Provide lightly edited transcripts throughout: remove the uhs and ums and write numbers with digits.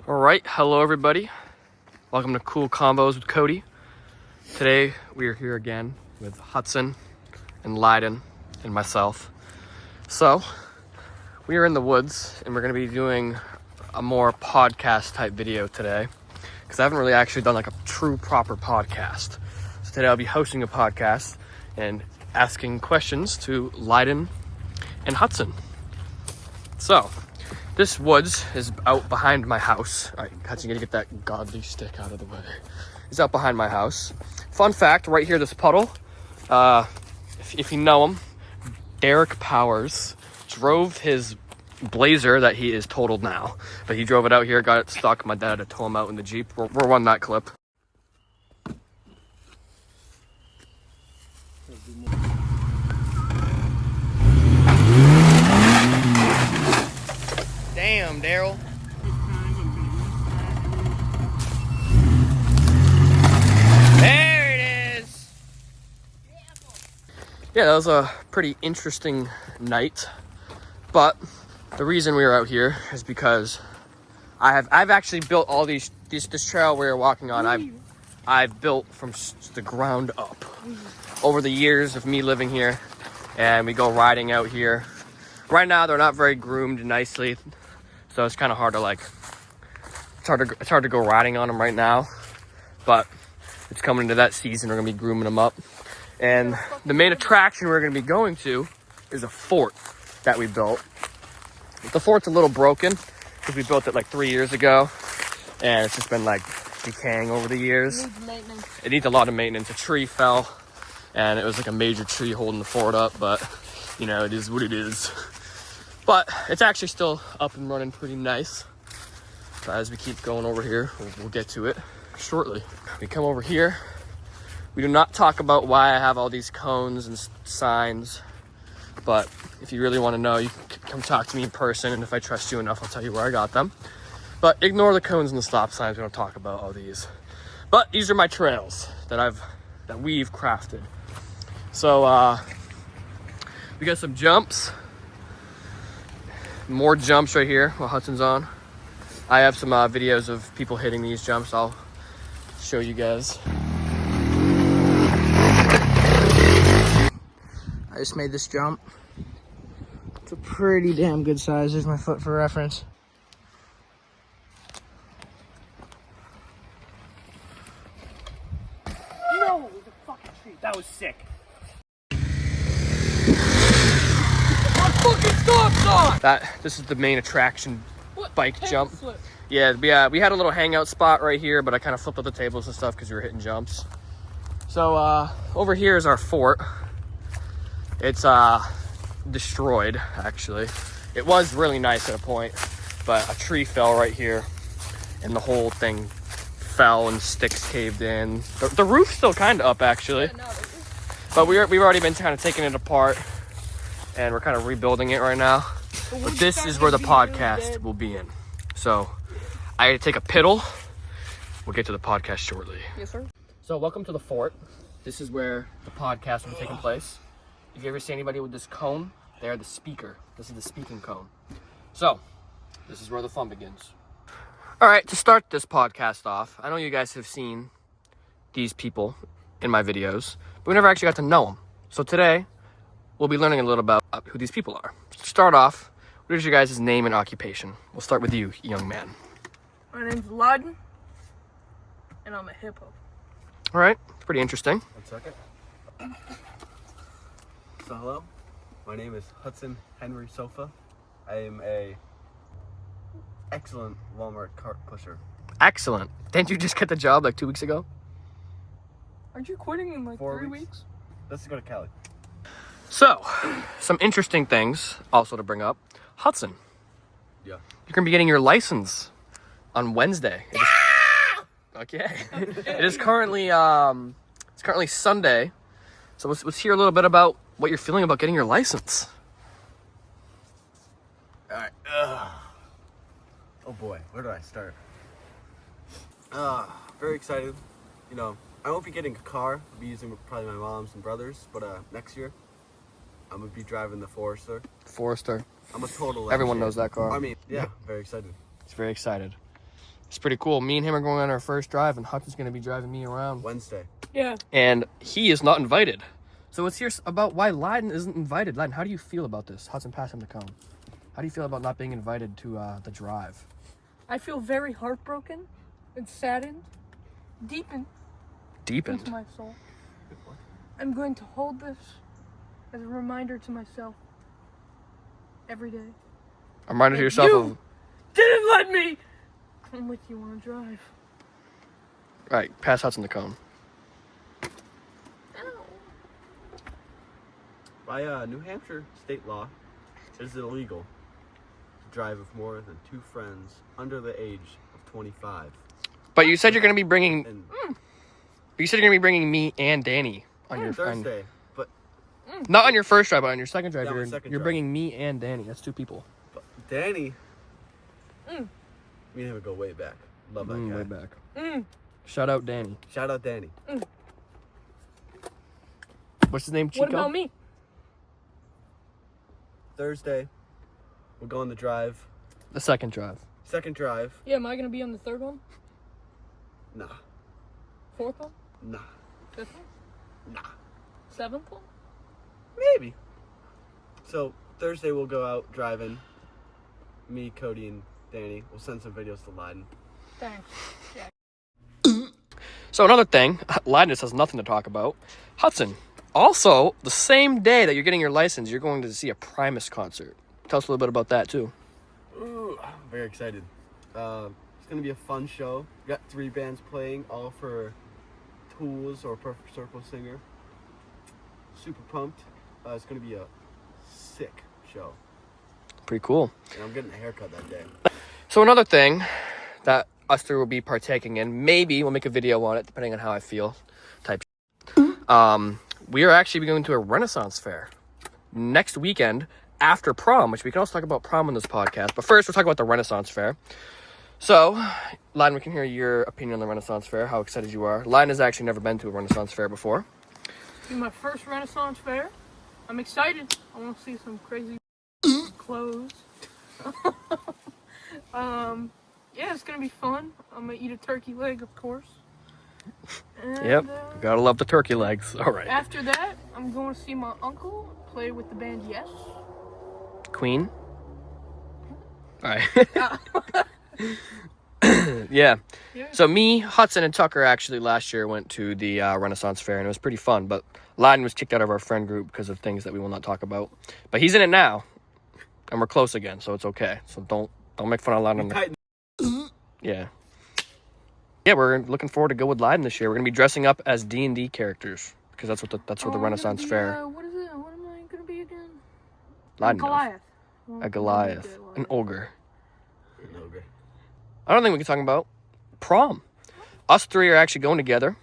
All right, hello everybody. Welcome to Cool Combos with Cody. Today we are here again with Hudson and Leiden and myself. So we are in the woods and we're going to be doing a more podcast type video today because I haven't really actually done like a true proper podcast. So today I'll be hosting a podcast and asking questions to Leiden and Hudson. So this woods is out behind my house. All right, Hudson, you gotta get that godly stick out of the way. It's out behind my house. Fun fact, right here, this puddle, if you know him, Derek Powers drove his Blazer that he is totaled now, but he drove it out here, got it stuck. My dad had to tow him out in the Jeep. We'll run that clip. Damn, Daryl. There it is. Yeah, that was a pretty interesting night. But the reason we were out here is because I've actually built all this trail we're walking on. I've built from the ground up over the years of me living here, and we go riding out here. Right now, they're not very groomed nicely. So it's kind of hard to it's hard to go riding on them right now, but it's coming into that season. We're gonna be grooming them up, and the main attraction we're gonna be going to is a fort that we built. The fort's a little broken because we built it like 3 years ago, and it's just been like decaying over the years. It needs a lot of maintenance. A tree fell, and it was like a major tree holding the fort up, but you know, it is what it is. But it's actually still up and running pretty nice. But as we keep going over here, we'll get to it shortly. We come over here. We do not talk about why I have all these cones and signs. But if you really want to know, you can come talk to me in person. And if I trust you enough, I'll tell you where I got them. But ignore the cones and the stop signs. We don't talk about all these. But these are my trails that we've crafted. So we got some jumps. More jumps right here while Hudson's on. I have some videos of people hitting these jumps. I'll show you guys. I just made this jump. It's a pretty damn good size. There's my foot for reference. No, it was a fucking tree. That was sick. This is the main attraction, bike jump. Yeah, we had a little hangout spot right here, but I kind of flipped up the tables and stuff because we were hitting jumps. So over here is our fort. It's destroyed, actually. It was really nice at a point, but a tree fell right here, and the whole thing fell and sticks caved in. The roof's still kind of up, actually, but we've already been kind of taking it apart, and we're kind of rebuilding it right now. But this is where the podcast will be in. So I had to take a piddle. We'll get to the podcast shortly. Yes, sir. So welcome to the fort. This is where the podcast will be taking place. If you ever see anybody with this cone, they are the speaker. This is the speaking cone. So this is where the fun begins. All right, to start this podcast off, I know you guys have seen these people in my videos, but we never actually got to know them. So today, we'll be learning a little about who these people are. To start off, what is your guys' name and occupation? We'll start with you, young man. My name's Leiden, and I'm a hippo. All right, pretty interesting. 1 second. So hello, my name is Hudson Henry Sofa. I am a excellent Walmart cart pusher. Excellent. Didn't you just get the job like 2 weeks ago? Aren't you quitting in like 4 3 weeks. weeks? Let's go to Cali. So, some interesting things also to bring up. Hudson, Yeah. you're gonna be getting your license on Wednesday. Okay. It is currently Sunday. So let's hear a little bit about what you're feeling about getting your license. All right. Oh boy, where do I start? Very excited. You know, I won't be getting a car. I'll be using probably my mom's and brother's, but next year I'm gonna be driving the Forester. Forester. I'm a total. Everyone knows that car. I mean, yeah, very excited. He's very excited. It's pretty cool. Me and him are going on our first drive, and Hudson's going to be driving me around. Wednesday. Yeah. And he is not invited. So let's hear about why Leiden isn't invited. Leiden, how do you feel about this? Hudson, pass him the cone. How do you feel about not being invited to the drive? I feel very heartbroken and saddened, deepened into my soul. I'm going to hold this as a reminder to myself every day. A reminder to yourself You of... didn't let me come with you on a drive. All right, pass Hudson the cone. By New Hampshire state law, it is illegal to drive with more than 2 friends under the age of 25. But you said you're going to be bringing... And You said you're going to be bringing me and Danny on your... Thursday, but Not on your first drive, but on your second drive. Yeah, my You're, second you're drive. bringing me and Danny. That's 2 people. Danny, me and him would go way back. Love that guy. Way back. Shout out Danny. Shout out Danny. What's his name? Chico? What about me? Thursday, we'll go on the drive. The second drive. Second drive, Yeah, am I going to be on the third one? nah, Fourth one? nah, Fifth one? nah, Seventh one? maybe. So Thursday we'll go out driving. Me, Cody, and Danny. We'll send some videos to Leiden. Thanks. Yeah. So another thing, Leiden just has nothing to talk about. Hudson, also, the same day that you're getting your license, you're going to see a Primus concert. Tell us a little bit about that, too. Ooh, I'm very excited. It's gonna be a fun show. We got 3 bands playing, all for Tools or Perfect Circle singer. Super pumped. It's gonna be a sick show. Pretty cool. And I'm getting a haircut that day. So another thing that us 3 will be partaking in, maybe we'll make a video on it, depending on how I feel, type we are actually going to a Renaissance fair next weekend after prom, which we can also talk about prom on this podcast. But first, we'll talk about the Renaissance fair. So, Leiden, we can hear your opinion on the Renaissance fair, how excited you are. Leiden has actually never been to a Renaissance fair before. This is my first Renaissance fair. I'm excited. I want to see some crazy clothes. Yeah, it's going to be fun. I'm going to eat a turkey leg, of course. And, Yep, gotta love the turkey legs. All right. After that, I'm going to see my uncle play with the band Yes. Queen. All right. Yeah. So me, Hudson, and Tucker actually last year went to the Renaissance fair, and it was pretty fun. But Leiden was kicked out of our friend group because of things that we will not talk about. But he's in it now, and we're close again, so it's okay. So don't make fun of Leiden. Yeah. Yeah, we're looking forward to go with Leiden this year. We're gonna be dressing up as D&D characters because that's what the Renaissance fair. What is it? What am I going to be again? Leiden knows. Goliath. A Goliath, an ogre. An ogre. I don't think we can talk about prom. Us 3 are actually going together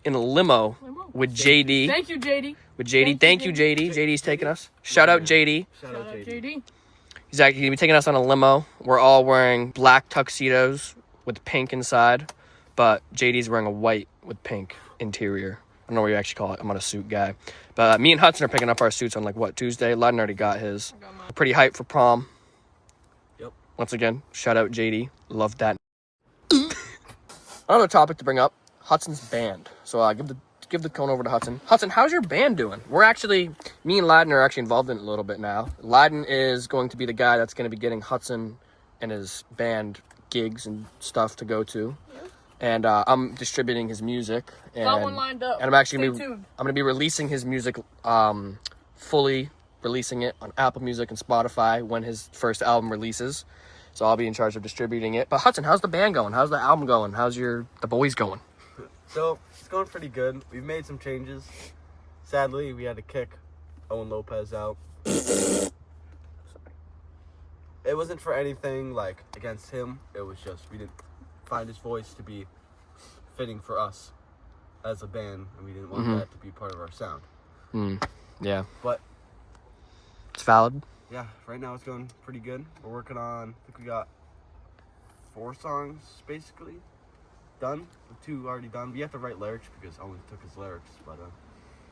in a limo with JD. Thank you, JD. With JD. Thank you, JD. JD's taking us. Shout out JD. Shout out JD. He's actually gonna be taking us on a limo. We're all wearing black tuxedos with pink inside, but JD's wearing a white with pink interior. I don't know what you actually call it. I'm not a suit guy. But me and Hudson are picking up our suits on Tuesday. Leiden already got his. We're pretty hyped for prom. Yep. Once again, shout out JD. Love that. Another topic to bring up, Hudson's band. So give the cone over to Hudson. Hudson, how's your band doing? Me and Leiden are actually involved in it a little bit now. Leiden is going to be the guy that's going to be getting Hudson and his band gigs and stuff to go to. And I'm distributing his music. And, Got one lined up. And I'm actually Stay tuned. I'm gonna be releasing his music, fully releasing it on Apple Music and Spotify when his first album releases. So I'll be in charge of distributing it. But Hudson, how's the band going? How's the album going? How's the boys going? So it's going pretty good. We've made some changes. Sadly, we had to kick Owen Lopez out. It wasn't for anything against him. It was just we didn't find his voice to be fitting for us as a band, and we didn't want that to be part of our sound. Yeah. But it's valid. yeah, right now it's going pretty good. We're working on, I think we got 4 songs basically done. 2 already done. We have to write lyrics because Owen took his lyrics, but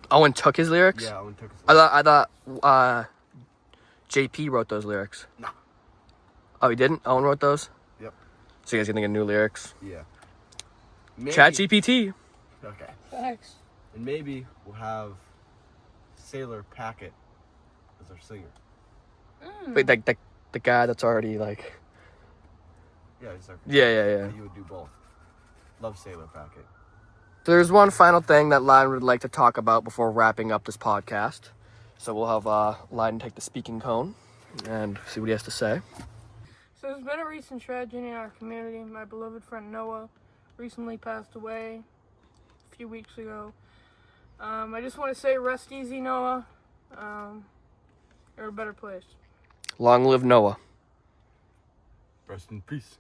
Owen took his lyrics? yeah, Owen took his lyrics. I thought JP wrote those lyrics. Nah. Oh, he didn't? Owen wrote those? Yep. So you guys gonna get new lyrics? Yeah. Maybe, ChatGPT. Okay. Thanks. And maybe we'll have Sailor Packet as our singer. Wait, like the guy that's already like. Yeah, he's our Yeah. He would do both. Love Sailor Packet. There's one final thing that Lyden would like to talk about before wrapping up this podcast. So we'll have Lyden take the speaking cone and see what he has to say. So there's been a recent tragedy in our community. My beloved friend Noah recently passed away a few weeks ago. I just want to say rest easy, Noah. You're a better place. Long live Noah. Rest in peace.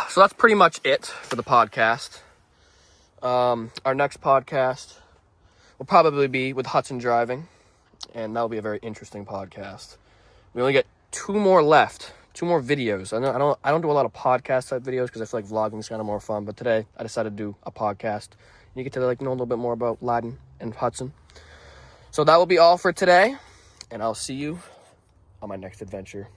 So that's pretty much it for the podcast. Our next podcast will probably be with Hudson driving, and that'll be a very interesting podcast. We only get 2 more left, 2 more videos. I don't do a lot of podcast type videos because I feel like vlogging is kind of more fun. But today I decided to do a podcast. You get to know a little bit more about Lyden and Hudson. So that will be all for today, and I'll see you on my next adventure.